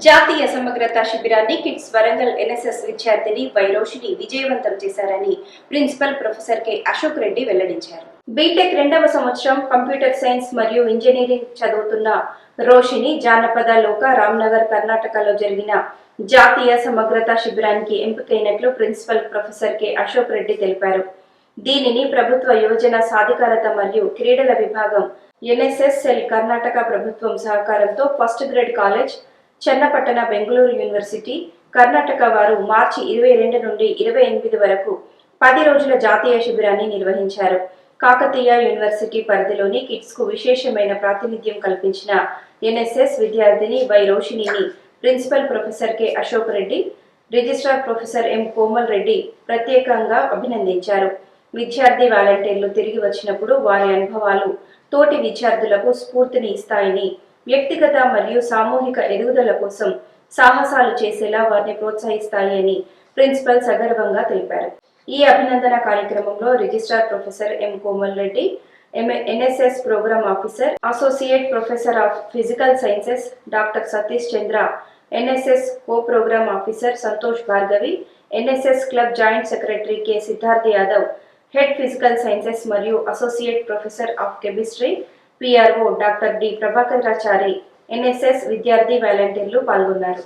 జాతీయ సమగ్రత శిబిరాన్ని కిడ్స్ వరంగల్ ఎన్ఎస్ఎస్ విద్యార్థిని వైరోషిని విజయవంతం చేశారని principal professor K Ashok Reddy వెల్లడించారు. బీటెక్ 2వ సంవత్సరం కంప్యూటర్ సైన్స్ మరియు ఇంజనీరింగ్ చదువుతున్న రోషిని జానపద లోక రామ్నగర్ కర్ణాటకలో జరిగిన జాతీయ సమగ్రత శిబిరానికి ఎంపికైనట్లు principal professor K Ashok Reddy తెలిపారు. దీనిని ప్రభుత్వ యువజన సాధికారత మరియు క్రీడల విభాగం ఎన్ఎస్ఎస్ సెల్ కర్ణాటక ప్రభుత్వం సహకారంతో first grade college Chennapattana Bengaluru university Karnataka వారు మార్చి 22 నుండి 28 వరకు 10 రోజుల జాతీయ శిబిరాన్ని నిర్వహించారు. కాకతీయ యూనివర్సిటీ పరిధిలోని కిడ్స్ కు విశేషమైన ప్రాతినిధ్యం కల్పించిన ఎన్ఎస్ఎస్ విద్యార్థిని వై రోషినిని principal professor K Ashok Reddy, registrar professor M Komal Reddy ప్రత్యేకంగా అభినందించారు. విద్యార్థి వాలంటీర్లు తిరిగి వచ్చినప్పుడు వారి అనుభవాలు తోటి విద్యార్థులకు స్ఫూర్తిని ఇస్తాయని, వ్యక్తిగత మరియు సామూహిక ఎదుగుదల కోసం సాహసాలు చేసేలా వారిని ప్రోత్సహిస్తాయి అని ప్రిన్సిపల్ సగర్వంగా తెలిపారు. ఈ అభినందన కార్యక్రమంలో registrar professor M Komal Reddy, NSS programme officer, associate professor of physical sciences doctor Satish Chandra, NSS co programme officer Santosh Bhargavi, NSS club joint secretary K Siddharth Yadav, head physical sciences మరియు associate professor of chemistry PRO doctor D Prabhakarachari, NSS విద్యార్థి వాలంటీర్లు పాల్గొన్నారు.